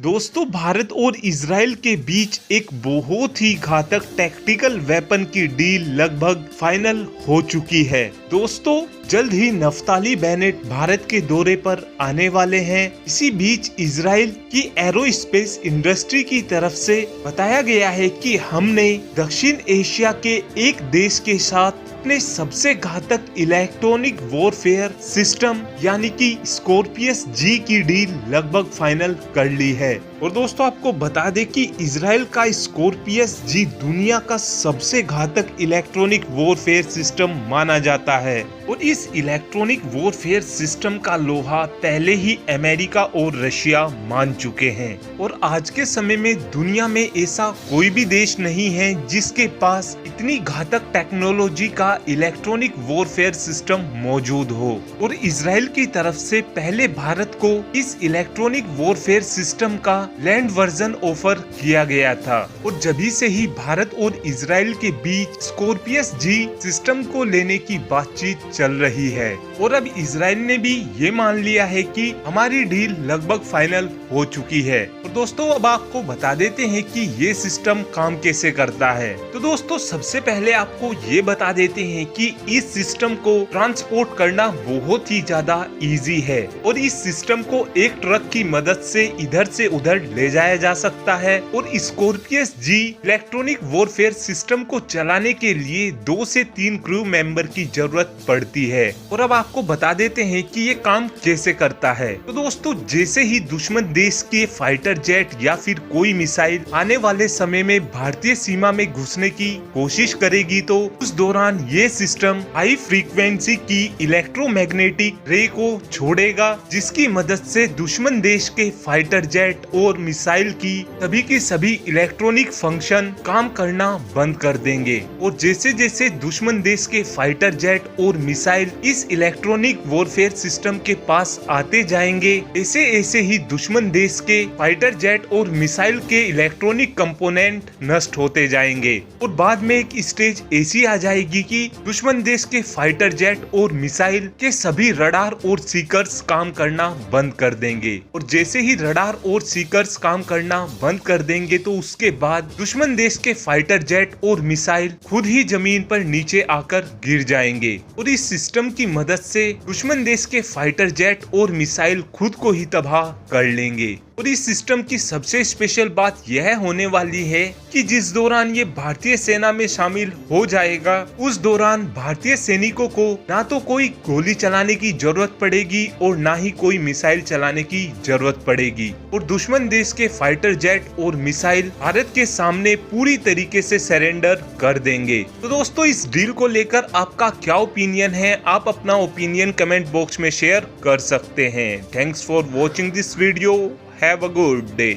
दोस्तों, भारत और इजराइल के बीच एक बहुत ही घातक टैक्टिकल वेपन की डील लगभग फाइनल हो चुकी है। दोस्तों, जल्द ही नफ्ताली बेनेट भारत के दौरे पर आने वाले हैं। इसी बीच इजराइल की एरोस्पेस इंडस्ट्री की तरफ से बताया गया है कि हमने दक्षिण एशिया के एक देश के साथ अपने सबसे घातक इलेक्ट्रॉनिक वॉरफेयर सिस्टम यानी कि स्कॉर्पियस जी की डील लगभग फाइनल कर ली है। और दोस्तों, आपको बता दें कि इजराइल का स्कॉर्पियस जी दुनिया का सबसे घातक इलेक्ट्रॉनिक वॉरफेयर सिस्टम माना जाता है और इस इलेक्ट्रॉनिक वॉरफेयर सिस्टम का लोहा पहले ही अमेरिका और रशिया मान चुके हैं। और आज के समय में दुनिया में ऐसा कोई भी देश नहीं है जिसके पास इतनी घातक टेक्नोलॉजी का इलेक्ट्रॉनिक वॉरफेयर सिस्टम मौजूद हो। और इजराइल की तरफ से पहले भारत को इस इलेक्ट्रॉनिक वॉरफेयर सिस्टम का लैंड वर्जन ऑफर किया गया था और जभी से ही भारत और इजराइल के बीच स्कॉर्पियस जी सिस्टम को लेने की बातचीत चल रही है। और अब इजराइल ने भी ये मान लिया है कि हमारी डील लगभग फाइनल हो चुकी है। और दोस्तों, अब आपको बता देते हैं कि ये सिस्टम काम कैसे करता है। तो दोस्तों, सबसे पहले आपको ये बता देते हैं कि इस सिस्टम को ट्रांसपोर्ट करना बहुत ही ज्यादा इजी है और इस सिस्टम को एक ट्रक की मदद से इधर से उधर ले जाया जा सकता है। और स्कॉर्पियस जी इलेक्ट्रॉनिक वॉरफेयर सिस्टम को चलाने के लिए 2 से 3 क्रू मेंबर की जरूरत पड़ती है। और अब आपको बता देते हैं कि ये काम कैसे करता है। तो दोस्तों, जैसे ही दुश्मन देश के फाइटर जेट या फिर कोई मिसाइल आने वाले समय में भारतीय सीमा में घुसने की कोशिश करेगी तो उस दौरान ये सिस्टम हाई फ्रीक्वेंसी की इलेक्ट्रोमैग्नेटिक रे को छोड़ेगा, जिसकी मदद से दुश्मन देश के फाइटर जेट और मिसाइल की सभी इलेक्ट्रॉनिक फंक्शन काम करना बंद कर देंगे। और जैसे जैसे दुश्मन देश के फाइटर जेट और मिसाइल इस इलेक्ट्रॉनिक वॉरफेयर सिस्टम के पास आते जाएंगे, ऐसे ऐसे ही दुश्मन देश के फाइटर जेट और मिसाइल के इलेक्ट्रॉनिक कंपोनेंट नष्ट होते जाएंगे। और बाद में एक स्टेज ऐसी आ जाएगी कि दुश्मन देश के फाइटर जेट और मिसाइल के सभी रडार और सीकर्स काम करना बंद कर देंगे। और जैसे ही रडार और सीकर्स काम करना बंद कर देंगे तो उसके बाद दुश्मन देश के फाइटर जेट और मिसाइल खुद ही जमीन पर नीचे आकर गिर जाएंगे। और इस सिस्टम की मदद से दुश्मन देश के फाइटर जेट और मिसाइल खुद को ही तबाह कर लेंगे। और इस सिस्टम की सबसे स्पेशल बात यह होने वाली है कि जिस दौरान ये भारतीय सेना में शामिल हो जाएगा, उस दौरान भारतीय सैनिकों को ना तो कोई गोली चलाने की जरूरत पड़ेगी और ना ही कोई मिसाइल चलाने की जरूरत पड़ेगी। और दुश्मन देश के फाइटर जेट और मिसाइल भारत के सामने पूरी तरीके से सरेंडर कर देंगे। तो दोस्तों, इस डील को लेकर आपका क्या ओपिनियन है? आप अपना ओपिनियन कमेंट बॉक्स में शेयर कर सकते हैं। Thanks for watching this video. Have a good day.